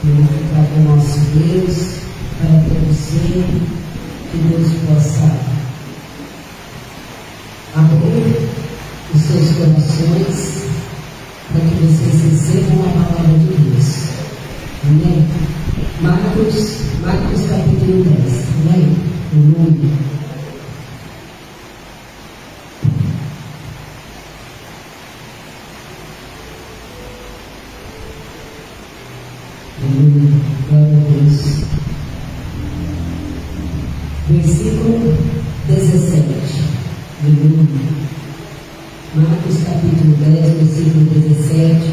glorificar o nosso Deus para todos sempre, que Deus possa abrir os seus corações para que vocês recebam a palavra de Deus. Amém? Marcos capítulo 10. Amém? O nome. Glória a Deus. Versículo 17. Marcos capítulo 10, versículo 17.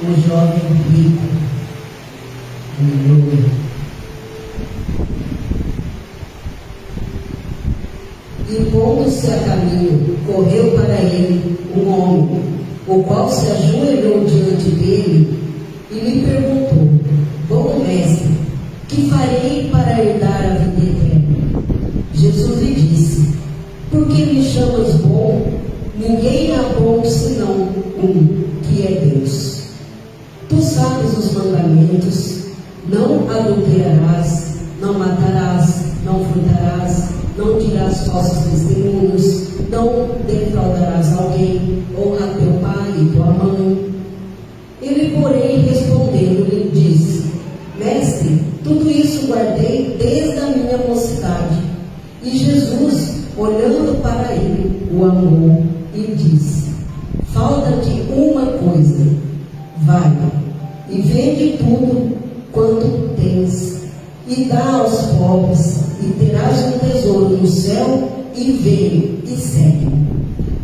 O jovem rico. Aleluia. E pondo-se a caminho, correu para ele um homem, o qual se ajoelhou diante dele e lhe perguntou: bom mestre, que farei para herdar a vida eterna? Jesus lhe disse: por que me chamas bom? Ninguém há bom senão um, que é Deus. Tu sabes os mandamentos: não adulterarás, não matarás, não furtarás, não dirás falsos testemunhos, não defraudarás alguém, honra teu pai e tua mãe. Ele, porém, respondendo, lhe disse: mestre, tudo isso guardei desde a minha mocidade. E Jesus, olhando para ele, o amou e disse: falta-te uma coisa, vai e vende tudo quanto tens e dá aos pobres, e terás um tesouro no céu, e vem e segue-me.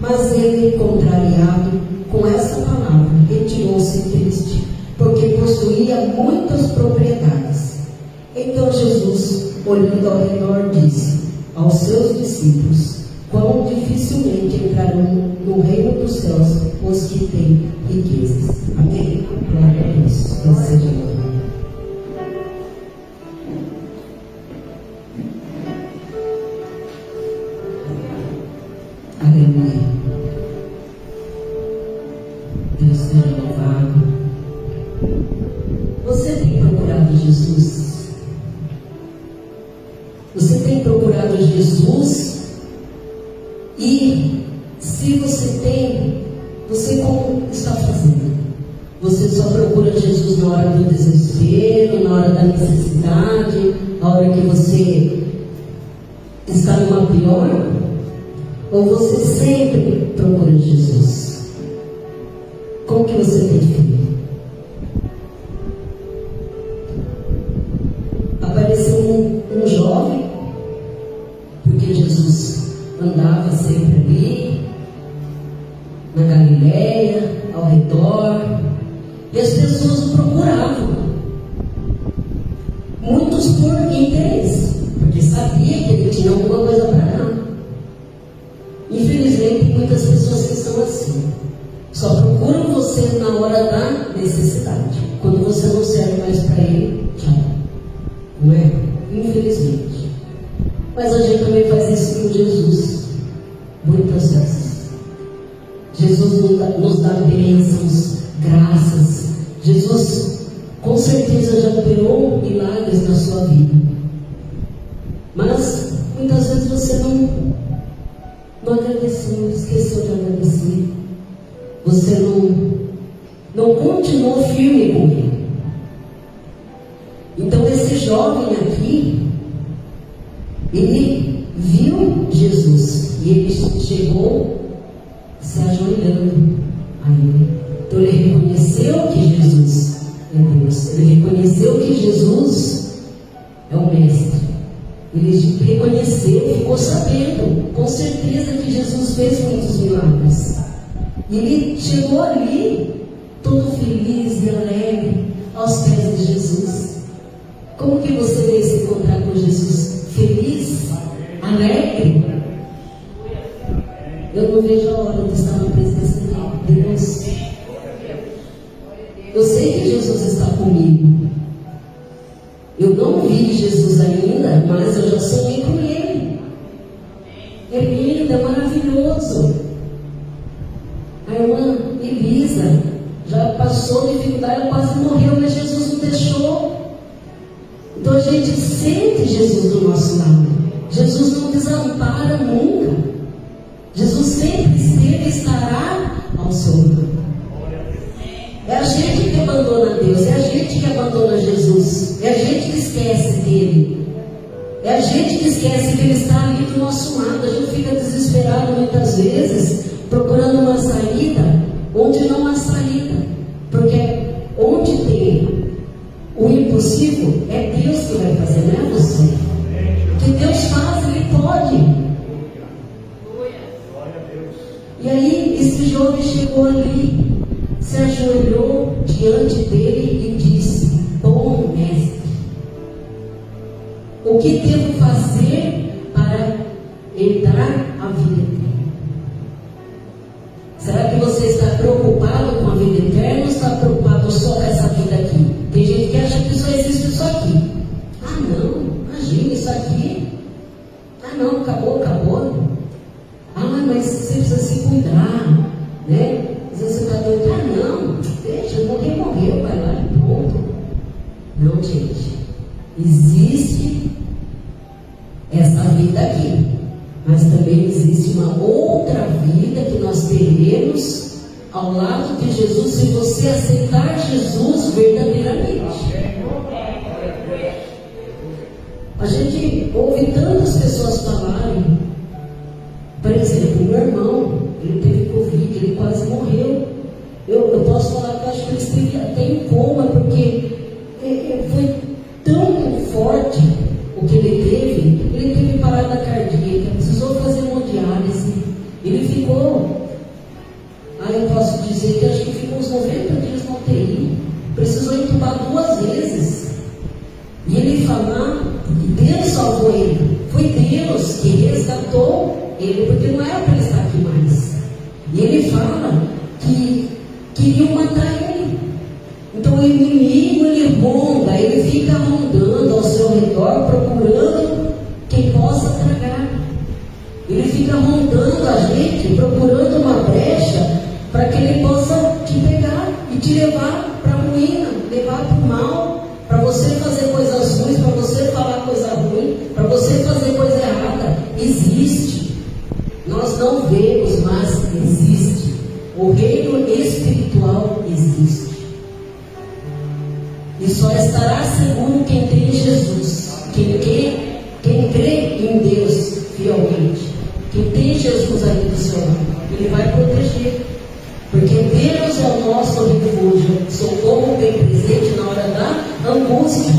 Mas ele, contrariado com essa palavra, retirou-se triste, porque possuía muitas propriedades. Então Jesus, olhando ao redor, disse aos seus discípulos: quão dificilmente entrarão no reino dos céus os que têm riquezas. Amém? Glória a Deus. Deus seja louvado. Aleluia. Deus seja louvado. Você tem procurado Jesus? Você tem procurado Jesus? E se você tem, você como está fazendo? Você só procura Jesus na hora do desespero, na hora da necessidade, na hora que você está numa pior? Ou você sempre procura Jesus? Como que você tem feito? Apareceu um jovem, porque Jesus andava sempre ali, na Galileia, ao redor, e as pessoas o procuravam. Muitos por interesse, porque sabia que ele tinha alguma coisa para dar. Infelizmente, muitas pessoas que são assim, só procuram você na hora da necessidade. Quando você não serve mais para ele, tchau. Não é? Infelizmente. Mas a gente também faz isso com Jesus. Muitas vezes. Jesus nos dá bênçãos, graças. Jesus, com certeza, já operou milagres na sua vida. Mas, muitas vezes você não agradeceu, esqueceu de agradecer. Você não continuou firme com ele. Então esse jovem aqui, ele viu Jesus e ele chegou se ajoelhando a ele. Então ele reconheceu que Jesus é Deus. Ele reconheceu que Jesus é o Mestre. Ele reconheceu, ficou sabendo, com certeza, que Jesus fez muitos milagres. E ele chegou ali, todo feliz e alegre, aos pés de Jesus. Como que você veio se encontrar com Jesus? Feliz? Alegre? Eu não vejo a hora de estar na presença de Deus. Eu sei que Jesus está comigo. Eu não vi Jesus ainda, mas eu já sonhei com Ele. É lindo, é maravilhoso. A irmã Elisa já passou dificuldade, quase morreu, mas Jesus não deixou. nosso lado. Jesus não desampara nunca. Jesus sempre esteve e estará ao seu lado. É a gente que abandona Deus, é a gente que abandona Jesus, é a gente que esquece dele, é a gente que esquece que ele está ali do nosso lado. A gente fica desesperado muitas vezes, procurando uma saída onde não há saída, porque onde tem o impossível é Deus que vai fazer, não é você. O que Deus faz, ele pode. E aí esse jovem chegou ali, se ajoelhou diante dele e disse: bom mestre, o que devo fazer para herdar a vida eterna? Será que você está preocupado com a vida eterna ou está preocupado só com essa vida aqui? Tem gente que acha que só existe isso aqui. Ah não, imagina isso aqui. Ah não, acabou. Ah, mas você precisa se cuidar, né? Às vezes você está doido. Ah não, deixa, morreu, vai lá e pronto. Não, gente, existe essa vida aqui, mas também existe uma outra vida que nós teremos ao lado de Jesus, se você aceitar Jesus verdadeiramente. A gente ouve tantas pessoas falarem. Por exemplo, meu irmão, ele teve Covid, ele quase morreu. Eu posso falar que eu acho que ele esteve até em coma, porque foi tão forte o que ele teve. Ele teve parada cardíaca, precisou fazer hemodiálise. Ele ficou, eu posso dizer que acho que ficou uns 90 dias na UTI. Precisou entubar 2 vezes. E ele fala que Deus salvou ele. Foi Deus que resgatou ele, porque não era para ele estar aqui mais. E ele fala que queriam matar ele. Então o inimigo, ele ronda, ele fica rondando ao seu redor, procurando quem possa tragar. Ele fica rondando a gente, procurando uma brecha para que ele possa te pegar e te levar para a ruína, levar para o mal, para você fazer coisas ruins, para você falar coisa ruim, para você fazer coisa errada. Existe. Nós não vemos, mas existe. O reino espiritual existe. E só estará seguro quem tem Jesus. Quem crê em Deus fielmente. Quem tem Jesus ali do seu lado, ele vai proteger. Porque Deus é o nosso refúgio, socorro bem presente na hora da angústia.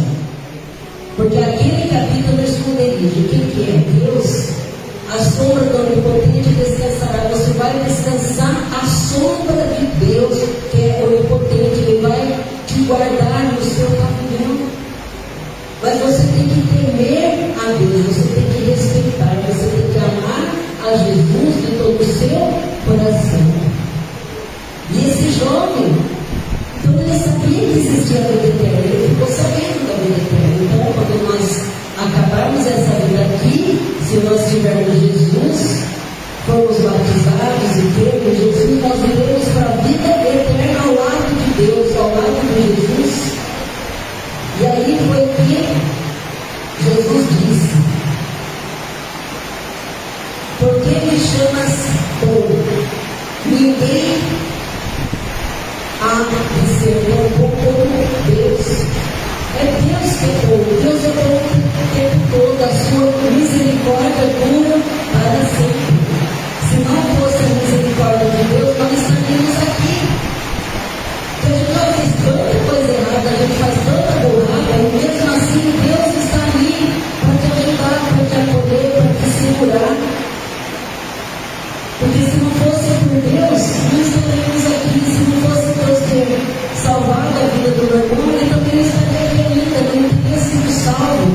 Porque aquele que habita no esconderijo, quem que é? Deus. A sombra do Onipotente descansará. Você vai descansar à sombra de Deus, que é onipotente. Ele vai te guardar no seu caminho. Mas você tem que temer a Deus, você tem que respeitar, você tem que amar a Jesus de todo o seu coração. E esse jovem, então ele sabia que existia a vida eterna, ele ficou sabendo da vida eterna. Então, quando nós acabarmos essa vida aqui, se nós tivermos Jesus, formos batizados e termos Jesus, nós iremos para a vida eterna ao lado de Deus, ao lado de Jesus. E aí foi que Jesus disse: por que me chamas bom? Ninguém há de ser bom como Deus. É Deus que é bom. Deus é bom o tempo todo. A sua misericórdia dura para sempre. Se não fosse a misericórdia de Deus, nós estaríamos aqui. Porque a gente já fez tanta coisa errada, a gente faz tanta burrada, e mesmo assim Deus está ali para te ajudar, para te acolher, para te segurar. Porque se não fosse por Deus, não estaríamos aqui. Se não fosse Deus ter salvado a vida do meu irmão, ele também estaria aqui ainda, ele não teria sido salvo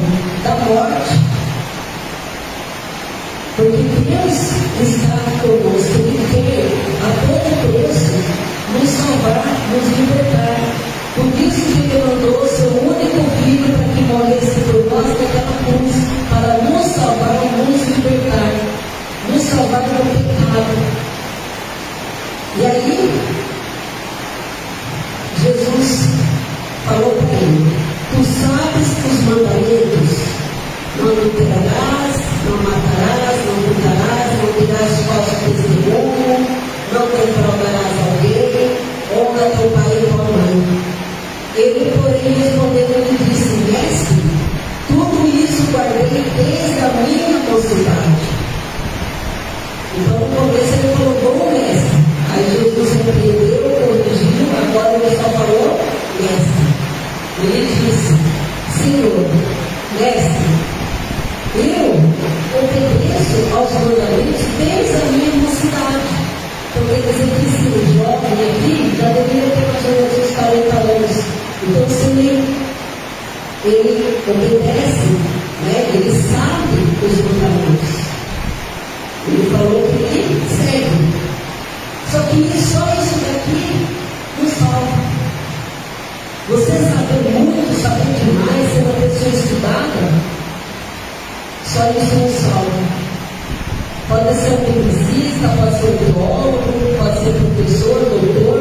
da morte. Porque Deus está conosco, Ele quer a todo preço nos salvar, nos libertar. Por isso que Ele mandou o seu único filho para que morresse por nós naquela cruz, para nos salvar e nos libertar, nos salvar do pecado. E aí, Jesus falou para ele: tu sabes os mandamentos? não adulterarás, não matarás, não furtarás, não dirás falso testemunho, não defraudarás alguém, honra teu pai e tua mãe. Ele, porém, respondeu e lhe disse: Mestre, tudo isso guardei desde a minha mocidade. Então, no começo ele falou: bom mestre. Aí Jesus repreendeu, corrigiu, agora ele só falou: mestre. Ele disse: Senhor, mestre, eu obedeço aos mandamentos desde a minha mocidade. Então, quer dizer que esse jovem aqui já deveria ter mais ou menos uns 40 anos. Então, se ele obedece, né? Ele sabe os mandamentos. Ele falou que ele segue. Só que só isso daqui não salva. Você saber muito, saber demais, ser uma pessoa estudada, só isso não salva. Pode ser um publicista, pode ser um teólogo, pode ser professor, doutor,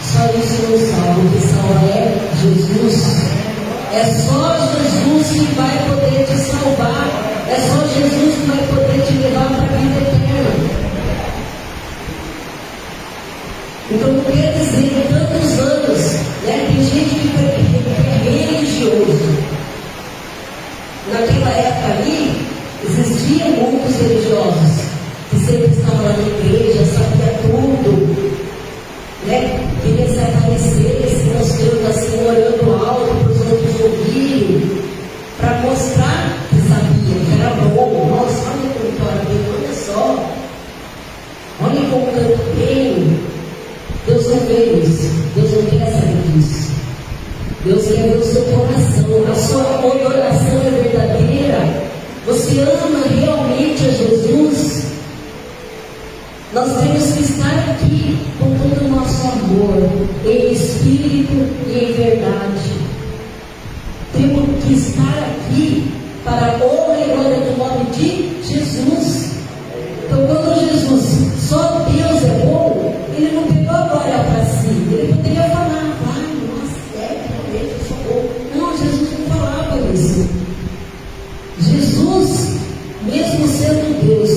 só isso não salva. O que salva é Jesus. É só Jesus que vai poder te salvar. É só Jesus que vai poder te levar para a vida eterna. Então não quer dizer tantos anos, né? Tem gente que é religioso. Naquela época ali, existiam muitos religiosos que sempre estavam lá na igreja, sabia tudo, né? Queria se aparecer, se mostrando assim, orando alto para os outros ouvirem, para mostrar que sabia, que era bom. Nossa, olha como ora bem, olha só, olha como canta bem. Deus não vê isso, Deus não quer saber disso. Deus quer ver o seu coração, a sua oração é verdadeira. Você ama realmente a Jesus? Nós temos que estar aqui com todo o nosso amor, em espírito e em verdade. Temos que estar aqui para a honra e glória do nome de Jesus. Então, quando Jesus, só Deus é bom, ele não pegou a glória para si. Ele poderia falar: ai, nossa, realmente eu sou bom. Não, Jesus não falava isso. Jesus, mesmo sendo Deus,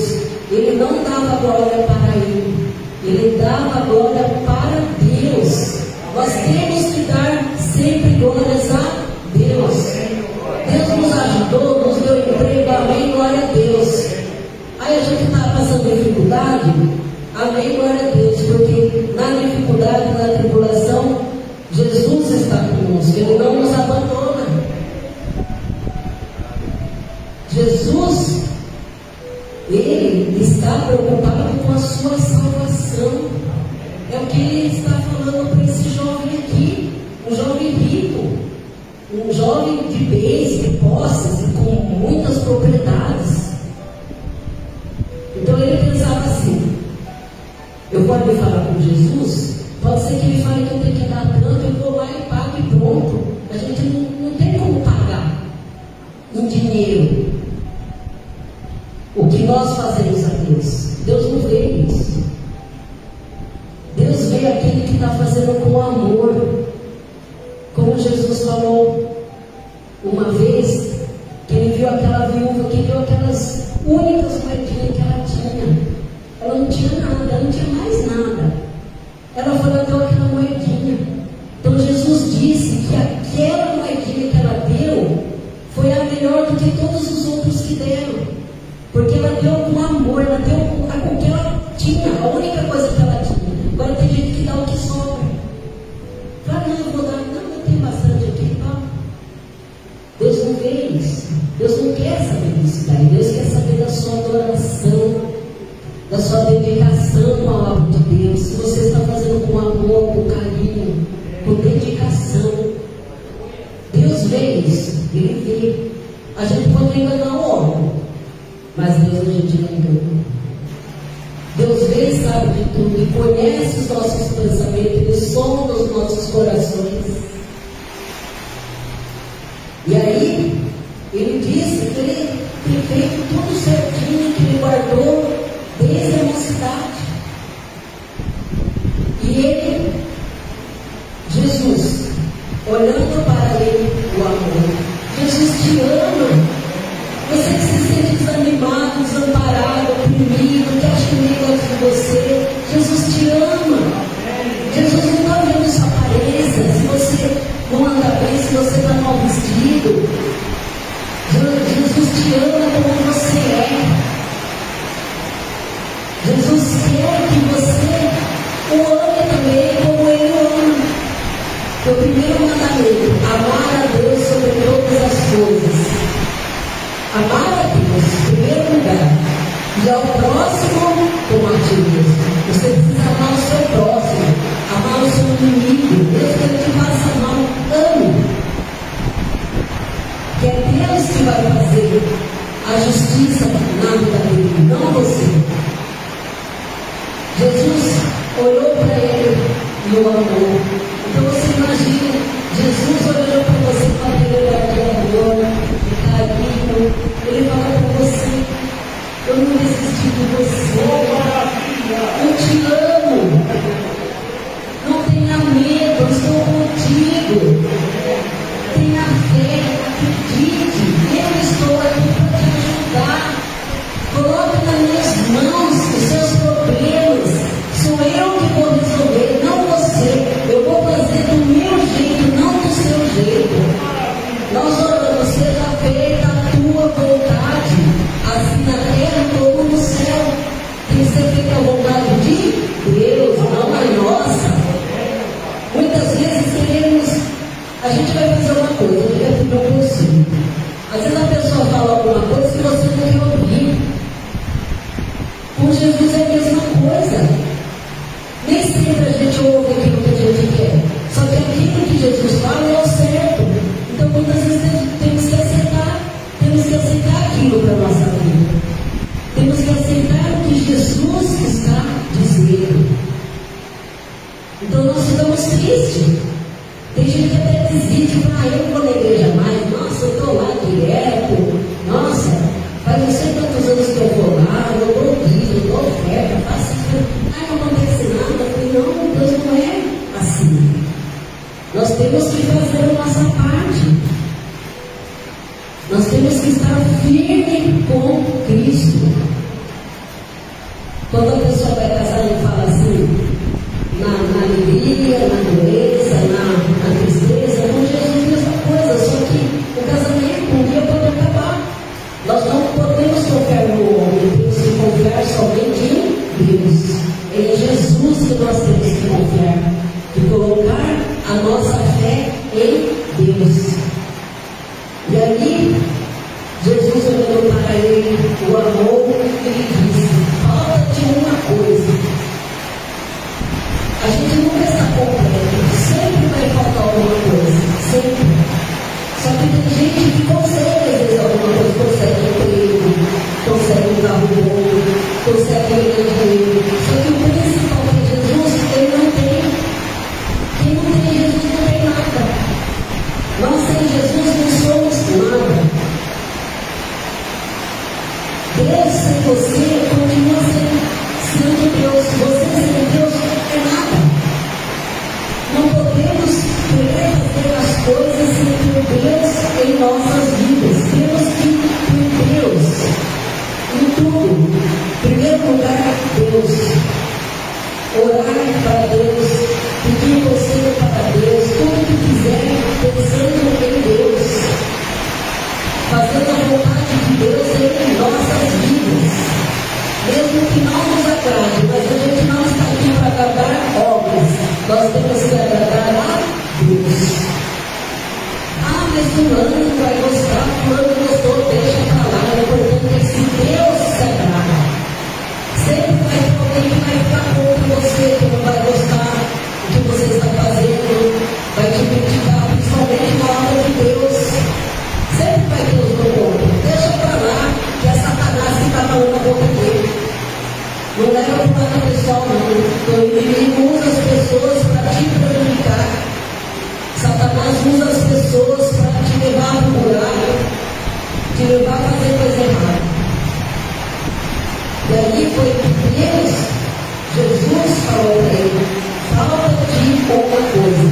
ele não dava glória para ele. Ele dava glória para Deus. Nós temos que dar sempre glórias a Deus. Deus nos ajudou, nos deu emprego, amém, glória a Deus. Aí a gente está passando dificuldade, amém, glória a Deus, porque na dificuldade, na tribulação, Jesus está conosco, Ele não nos abandona. Jesus, Ele está preocupado com a sua salvação. É o que Ele está falando para esse jovem aqui, um jovem rico, um jovem de bens, de posses, com muitas propriedades. Então ele pensava assim: eu vou me falar com Jesus, pode ser que ele fale que eu tenho que dar tanto, eu vou lá e pago e pronto. A gente não tem como pagar em dinheiro o que nós fazemos a Deus. Deus não vê isso. Deus vê aquele que está fazendo com amor. Como Jesus falou uma vez, que ele viu aquela viúva, que viu aquelas únicas moedinhas que ela tinha. Ela não tinha nada, ela não tinha mais nada. Ela foi lá e deu aquela moedinha. Então Jesus disse que aquela moedinha que ela deu foi a melhor do que todos os outros que deram. Porque ela deu com amor, ela deu com o que ela tinha, a única coisa que ela tinha. Agora tem gente que dá o que sobra. Fala: não, eu vou dar, não, eu tenho bastante aqui, tá? Deus não vê isso. Deus não quer saber disso daí. Deus quer saber da sua adoração, da sua dedicação à obra de Deus. Se você está fazendo com amor, com carinho, com dedicação, Deus vê isso. Ele vê. A gente pode enganar o homem, mas Deus a gente não engana. Deus vê e sabe de tudo, Ele conhece os nossos pensamentos, Ele sonda os nossos corações. E aí, Ele disse que Ele tem feito tudo certinho, que Ele guardou desde a mocidade. E Ele, Jesus, olhando para Ele o amor, Jesus te ama. primeiro mandamento: amar a Deus sobre todas as coisas. Amar a Deus, em primeiro lugar, e ao próximo como a ti mesmo. Você precisa amar o seu próximo, amar o seu inimigo, mesmo que ele te faça mal, ame. Que é Deus que vai fazer a justiça na vida dele, não você. Jesus olhou para ele e o amou. Então você imagina, Jesus olhou para você com aquele olhar de amor, de carinho. Ele fala para você: eu não desisti de você, eu te amo, não tenha medo, eu estou contigo, tenha fé, acredite, eu estou aqui para te ajudar. Coloque nas minhas mãos os seus problemas, sou eu que vou resolver, não você. Eu vou fazer do meu jeito, não do seu jeito. Nós oramos: seja feita a tua vontade, assim na terra como no céu. Tem que ser feita a vontade de Deus, não a nossa. Muitas vezes queremos, a gente vai fazer uma coisa, eu quero que eu consigo. Às vezes a pessoa fala alguma coisa que você não quer ouvir. Com Jesus é a mesma coisa. Nem sempre a gente ouve aquilo que a gente quer. Só que aquilo que Jesus fala é o certo. Então muitas vezes temos que aceitar. Temos que aceitar aquilo para a nossa vida. Temos que aceitar o que Jesus está dizendo. Então nós ficamos tristes. Tem gente que até desiste, eu não vou na igreja mais, nossa, eu estou lá direto, nossa, faz não sei quantos anos que eu vou lá, eu dou vídeo, eu dou oferta, faço isso, não acontece nada. Eu falei: não, Deus não é assim. Nós temos que fazer a nossa parte. Nós temos que estar firme com Cristo. Quando a pessoa vai casar e fala assim, na alegria, na doença, na tristeza, com Jesus a mesma coisa, só que o casamento um dia pode acabar. Nós não podemos confiar no homem, temos que confiar somente em Deus. É em Jesus que nós temos que confiar, de colocar a nossa fé em Deus. E aí, Jesus olhou para ele, o amou e lhe disse: falta-te uma coisa. A gente nunca está completo, sempre vai faltar alguma coisa, sempre. Só que tem gente que consegue, às vezes, alguma coisa, consegue emprego, consegue um carro bom, consegue dinheiro. Só que o principal que é Jesus, ele não tem. Quem não tem Jesus não tem nada. Nós sem Jesus não somos nada. Deus sem você continua sendo Deus. Você sem Deus é nada. Não podemos querer fazer as coisas sem ter Deus em nossas vidas. Temos que ter Deus em tudo. Em primeiro lugar, Deus. Orar para Deus, pedir conselho para Deus, tudo que quiser, pensando em Deus, fazendo a vontade de Deus em nossas vidas. Mesmo que não nos agrade, mas a gente não está aqui para agradar homens, nós temos que agradar a Deus. Mas fulano não vai gostar, fulano gostou, deixa para lá. O importante é se Deus se agrada. Sempre vai ter alguém que vai ficar contra você, que não vai gostar do que você está fazendo, vai te criticar, principalmente na obra de Deus. Sempre vai ter os do contra. Deixa para lá, que é Satanás que está falando a boca dele. Não leva para o lado pessoal, não. O inimigo usa as pessoas para te prejudicar. Satanás usa as pessoas para te levar para o buraco, te levar a fazer coisa errada. E aí foi que Deus, Jesus falou para ele: falta-te uma coisa,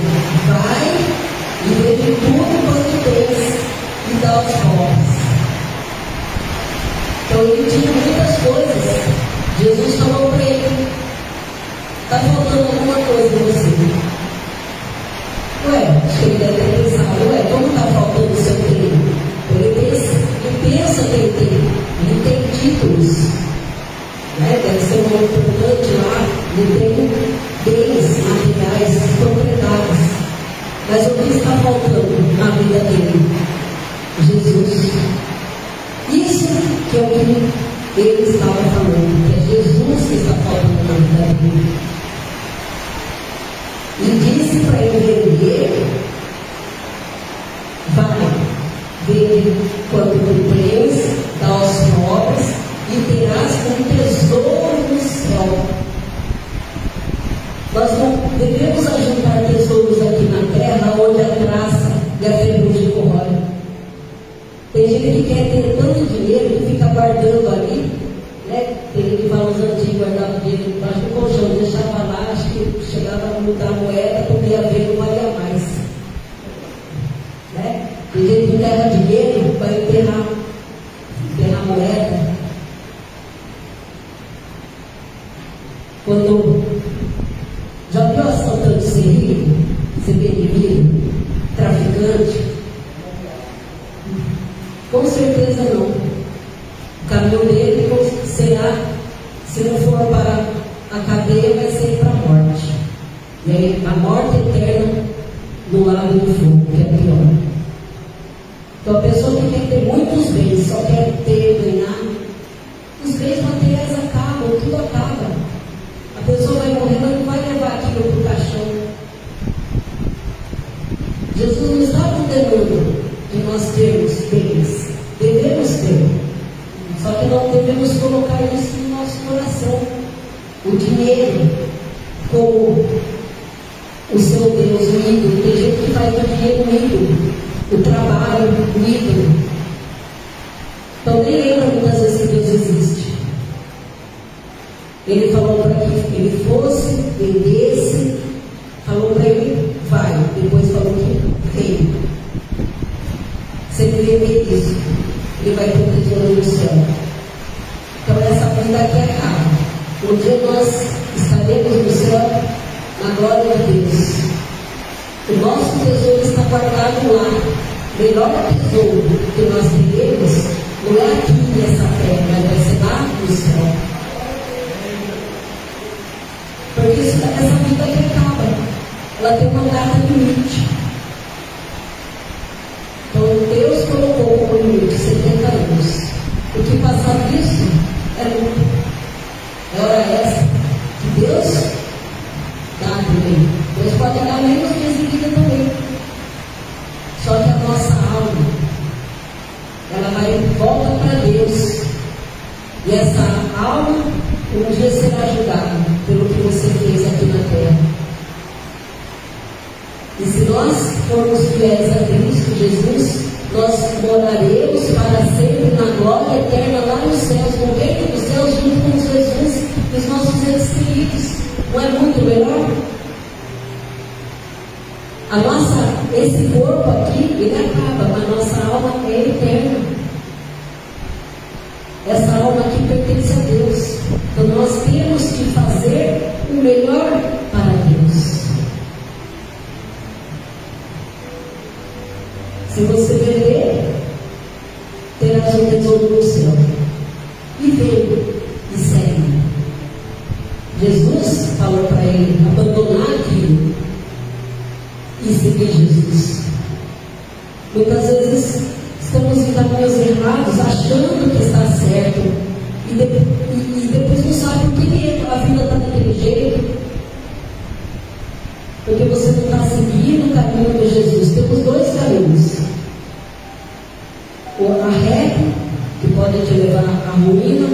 vai e vende tudo quanto tens e dá aos pobres. Então ele tinha muitas coisas. Jesus falou para ele: está faltando alguma coisa em você. Acho que ele deve ter pensado: como está faltando o seu treino? Ele pensa que ele tem títulos, né? Deve ser um homem importante lá, ele tem bens materiais, propriedades. Mas o que está faltando na vida dele? Jesus. Isso que é o que ele estava falando, que é Jesus que está faltando na vida dele. E disse para ele vender, vai, vende quanto tu tens, dá aos pobres, e terás um tesouro no céu. Nós não devemos ajuntar tesouros aqui na terra, onde a traça e a ferrugem corrói. Tem gente que quer ter tanto dinheiro que fica guardando ali, né? Tem gente que fala os antigos, guardava dinheiro embaixo do colchão, deixava lá, acho que chegava a mudar a moeda, quando ia ver, não valia mais. Né? Tem gente que enterra dinheiro para enterrar moeda. Quando já viu assaltante ser rico, ser bem-vindo, traficante? Com certeza não. O caminho dele será, se não for para a cadeia, vai ser para a morte. E aí, a morte eterna no lago do fogo, que é pior. Então a pessoa que quer ter muitos bens, só quer ter, ganhar, os bens materiais acabam, tudo acaba. A pessoa vai morrer, mas não vai levar aquilo para o caixão. Jesus não está condenando de nós termos bens. Devemos ter. Só que não devemos colocar isso no nosso coração. O dinheiro como o seu Deus, o ídolo. Tem gente que faz do dinheiro um ídolo. O trabalho, o ídolo. Então nem lembra muitas vezes que Deus existe. Ele falou para que ele fosse, vendesse, falou para ele, vai. Depois falou que veio. Se ele vender isso, ele vai ter um tesouro no céu. Então essa vida aqui acaba. Um dia nós estaremos no céu, na glória de Deus. O nosso tesouro está guardado lá. O melhor tesouro que nós teremos não é aqui nessa terra, mas vai ser lá no céu. Porque essa vida que acaba, ela tem uma data limite. Então Deus colocou como limite 70 anos. O que passar disso é muito. É hora essa que Deus dá também. Deus pode dar menos dias de vida também. Só que a nossa alma, ela vai volta para Deus. E essa alma um dia será julgada pelo que você fez aqui na terra. E se nós formos fiéis a Cristo Jesus, nós moraremos para sempre na glória eterna lá nos céus, no reino dos céus, junto com Jesus e os nossos entes queridos. Não é muito melhor? Esse corpo aqui, ele acaba, mas nossa alma é eterna. Essa alma aqui pertence a Deus. Então nós temos que fazer o melhor para Deus. Se você vender, terás um tesouro no céu. E vem e segue. Jesus falou para ele abandonar aquilo e seguir Jesus. Muitas vezes estamos em caminhos errados, achando que está certo, e depois não sabe por que a vida está daquele jeito, porque você não está seguindo o caminho de Jesus. Temos dois caminhos: a reto, que pode te levar à ruína,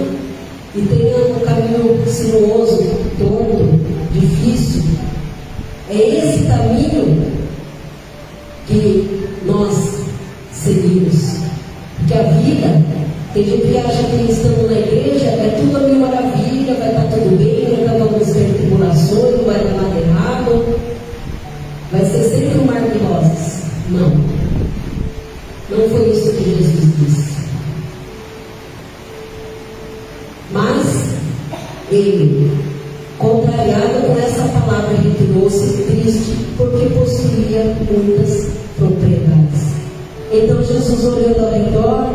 e tem um caminho sinuoso, torto, difícil. É esse caminho que nós seguimos. Porque a vida, tem gente que acha que estando na igreja é tudo a mil maravilha, vai estar tudo bem, nunca vamos ter tribulações, não vai dar nada errado, vai ser sempre um mar de rosas. Não. Não foi isso que Jesus disse. Mas ele, contrariado com essa palavra, retirou-se triste, porque possuía muitas propriedades. Então Jesus, olhando ao redor,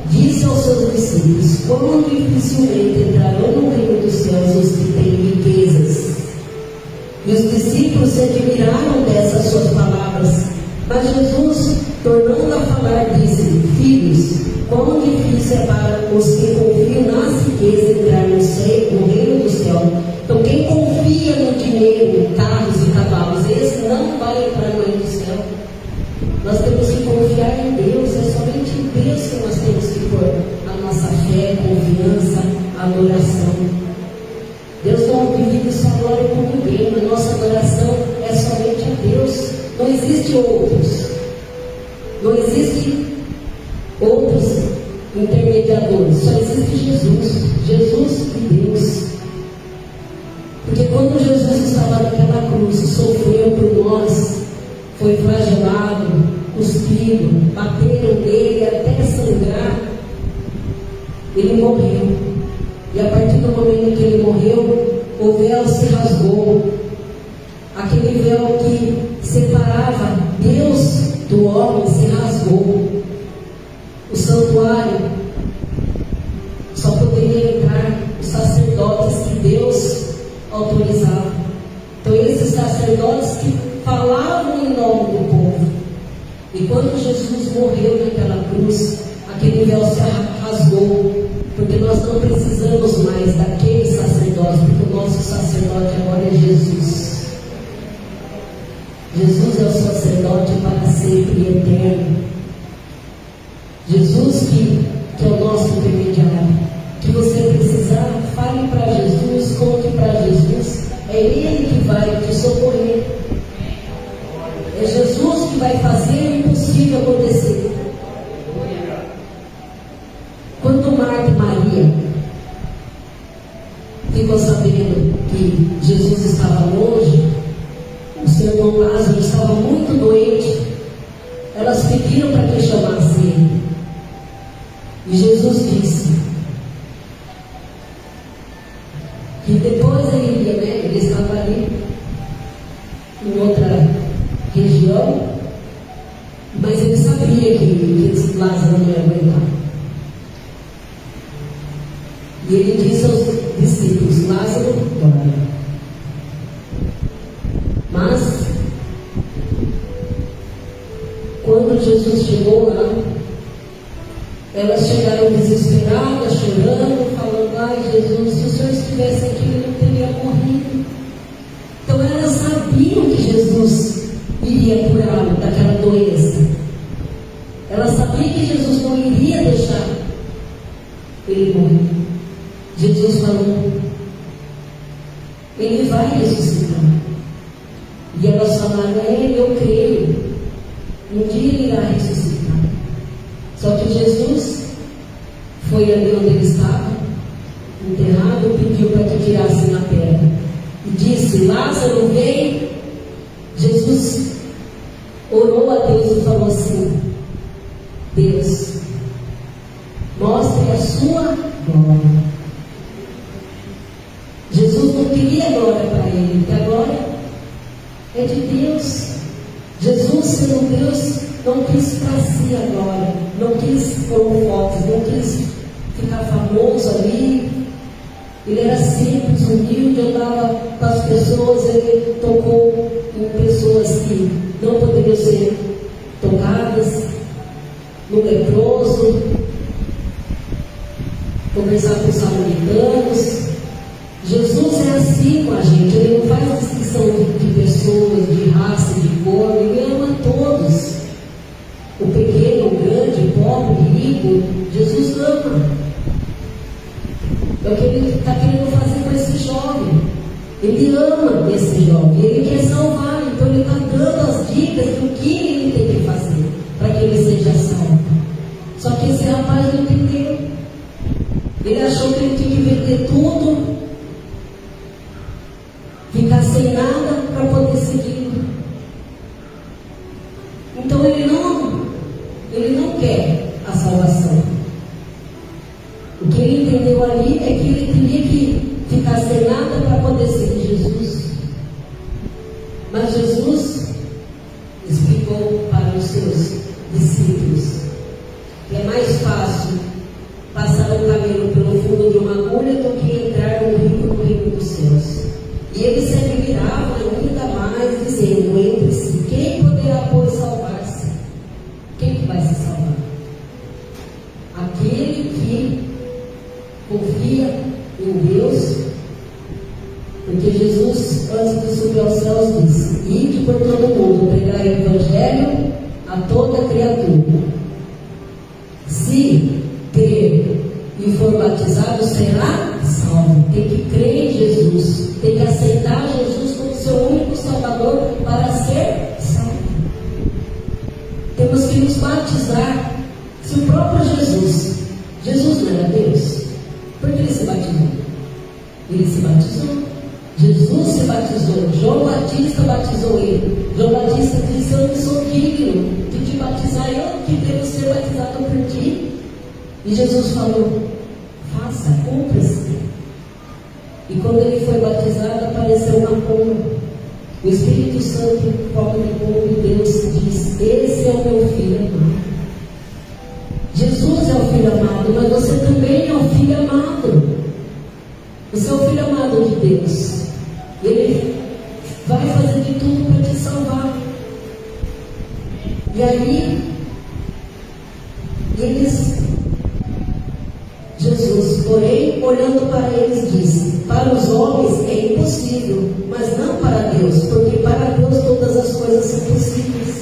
disse aos seus discípulos: quão dificilmente entrarão no reino dos céus os que têm riquezas. E os discípulos se admiraram dessas suas palavras. Mas Jesus, tornando a falar, disse: Filhos, quão difícil é para os que confiam nas riquezas entrar no reino do céu. Então, quem confia no dinheiro, carros e cavalos, esse não vai entrar no reino do céu. Nós temos que confiar em Deus. É somente em Deus que nós temos que pôr a nossa fé, confiança, adoração. Deus não divide sua glória com ninguém. A nossa adoração é somente a Deus. Não existe outros. Não existe outros intermediadores. Só existe Jesus. Jesus e Deus. Porque quando Jesus estava naquela cruz, sofreu por nós, foi flagelado, cuspido, bateram nele até sangrar, ele morreu. E a partir do momento que ele morreu, o véu se rasgou. Aquele véu que separava Deus do homem se rasgou. O santuário só poderia entrar os sacerdotes que Deus autorizava. Então esses sacerdotes que falavam em nome do povo. E quando Jesus morreu naquela cruz, aquele véu se rasgou. Porque nós não precisamos mais daquele sacerdote, porque o nosso sacerdote agora é Jesus. Jesus é o sacerdote para sempre e eterno. Jesus que é o nosso intermediário. Que você precisar, fale para Jesus, conte para Jesus. É Ele que vai te socorrer. É Jesus que vai fazer o impossível acontecer. Quando Marta e Maria ficou sabendo que Jesus estava longe, o seu irmão Lázaro estava muito doente, elas pediram para que chamasse ele. E Jesus disse que depois ele iria, né? Ele estava ali em outra região, mas ele sabia que Lázaro não ia aguentar. E ele disse aos discípulos: Lázaro dorme. Mas, quando Jesus chegou lá, elas chegaram desesperadas, chorando, falando: ai Jesus, se o Senhor estivesse aqui, ele não teria morrido. Então elas sabiam que Jesus iria curá-lo daquela doença. Elas sabiam que Jesus não iria deixar ele morrer. Jesus falou: ele vai ressuscitar. E elas falaram: eu creio, um dia ele irá ressuscitar. Só que Jesus foi ali onde ele estava, enterrado, pediu para que tirassem a pedra. E disse: Lázaro, vem. Jesus orou a Deus e falou assim: Deus, mostre a sua glória. Jesus não queria glória para ele, porque a glória é de Deus. Jesus, sendo Deus, não quis para si a glória, não quis pôr fotos, não quis ficar famoso ali. Ele era simples, humilde, andava com as pessoas, ele tocou em pessoas que não poderiam ser tocadas, no leproso, conversar com os samaritanos. Jesus é assim com a gente, ele não faz distinção de pessoas, de raça, de cor, ele ama todos. O pequeno, o grande, o pobre, o rico, Jesus ama. É o que ele está querendo fazer com esse jovem. Ele ama esse jovem, ele quer salvar, então ele está dando as dicas do que ele tem que fazer para que ele seja salvo. Só que esse rapaz não entendeu. Ele achou que ele tinha que vender tudo, ficar sem nada para poder seguir. Então ele não quer a salvação. O que ele entendeu ali é que ele teria que ficar sem nada para poder seguir Jesus. Mas Jesus explicou para os seus discípulos que é mais fácil passar um camelo pelo fundo de uma agulha do que entrar no reino dos céus. E eles se admiravam, toda criatura. Se crer e for batizado, será salvo. Tem que crer em Jesus, tem que aceitar Jesus como seu único Salvador para ser salvo. Temos que nos batizar. Se o próprio Jesus não era Deus, por que ele se batizou? Ele se batizou. Jesus se batizou. João Batista batizou ele. João Batista disse: eu não sou digno de te batizar, eu que devo ser batizado por ti. E Jesus falou: faça, cumpra-se. E quando ele foi batizado, apareceu uma pomba. O Espírito Santo, em forma de pomba, e Deus diz: esse é o meu filho amado. Jesus é o filho amado, mas você também é o filho amado. Você é o filho amado de Deus. Ele vai fazer de tudo para te salvar. E aí, Jesus, porém, olhando para eles, disse: para os homens é impossível, mas não para Deus, porque para Deus todas as coisas são possíveis.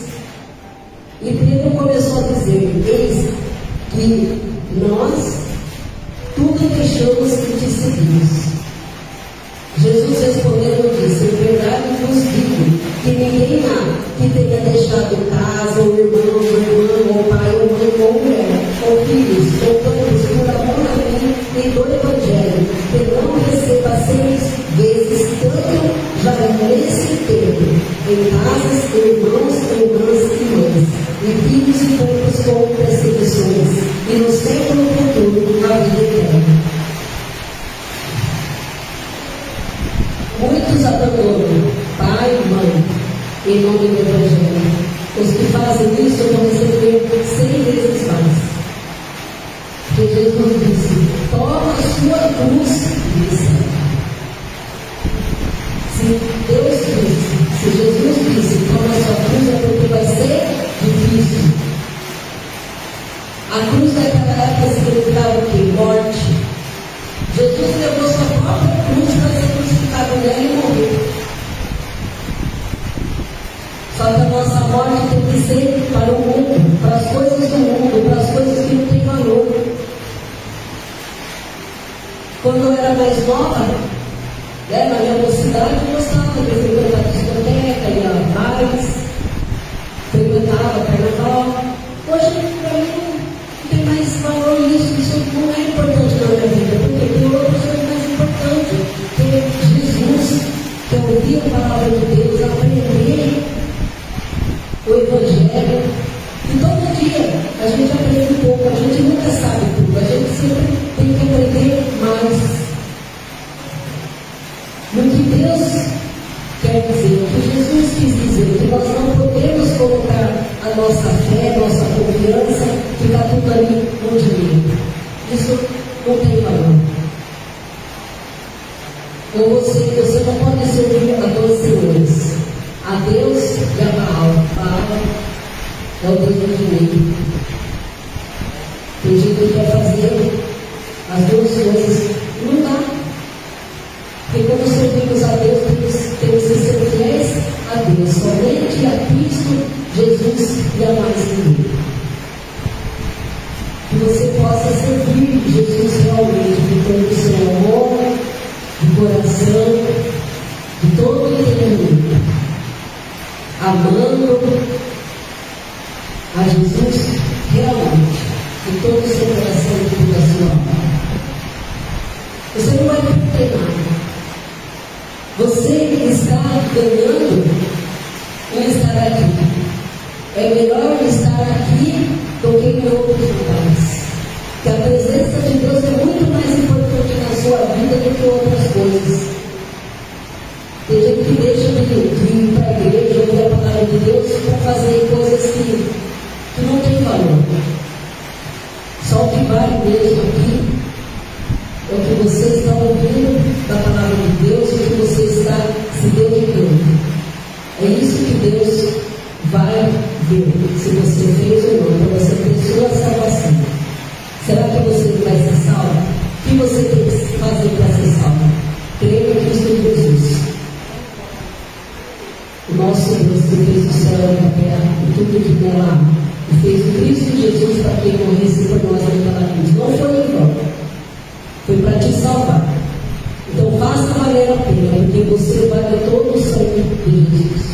E Pedro começou a dizer: eis que nós tudo deixamos e te seguimos. Jesus respondendo disse: em verdade vos digo que ninguém há que tenha deixado casa, ou irmão, ou irmã, ou pai, ou mãe, ou mulher, ou filhos, ou campos, por amor a mim e do Evangelho, que não receba 6 vezes tanto já nesse tempo, em casas, irmãos, irmãs e mães, e filhos e campos com perseguições, e no século futuro a vida eterna. Muitos abandonam pai e mãe em nome do Evangelho. Os que fazem isso vão receber 100 vezes mais. Porque Jesus disse: toma a sua cruz e segue. Se Deus disse, se Jesus disse, toma a sua cruz, é porque vai ser difícil. A cruz daquela época significava o quê? Morte. Jesus levou sua própria cruz para ser crucificado nela e morrer. Só que a nossa morte tem que ser para o mundo, para as coisas do mundo, para as coisas que não têm valor. Quando eu era mais nova, na minha mocidade, eu gostava de frequentar a discoteca, ia a bailes, frequentava carnaval. Hoje, para mim, não tem mais valor isso não é importante na minha vida, porque tem outras coisas mais importantes, que é Jesus, que é ouvir a palavra de Deus, aprender o Evangelho. E todo dia a gente aprende um pouco, a gente nunca sabe tudo, a gente sempre tem que aprender mais. No que Deus quer dizer, o que Jesus quis dizer, que nós não podemos colocar a nossa fé, a nossa confiança, ficar tudo ali no dinheiro. Isso não tem valor. Ou você não pode servir a 2 senhores, a Deus e a Baal. Baal é o Deus do dinheiro. Tem gente que quer fazer as 2 coisas, não dá. Porque quando servimos a Deus, temos que ser fiéis a Deus, somente a Cristo, Jesus e a mais ninguém. Que você possa servir Jesus realmente, de todo o seu amor, de coração, de todo o entendimento, amando a Jesus realmente, de todo o seu coração e de toda a sua alma. Você não vai perder nada. Você está ganhando em estar aqui. É melhor estar aqui do que em outros lugares. Que a presença de Deus é muito mais importante na sua vida do que outras coisas. Tem gente que deixa de ir para a igreja, ouvir a palavra de Deus, para fazer coisas que não têm valor. Só o que vale mesmo aqui é o que você está ouvindo da palavra de Deus, o que você está se dedicando. É isso que Deus vai ver, se você fez ou não, para você ter sua salvação. Será que você vai ser salvo? O que você tem que fazer para ser salvo? Crer em Cristo Jesus. O nosso Deus que fez o céu e a terra e tudo que nela há. fez o Cristo Jesus para que ele morresse por nós naquela cruz. Não foi em vão. Foi para te salvar. Então faça valer a pena, porque você vale todo o sangue de Jesus.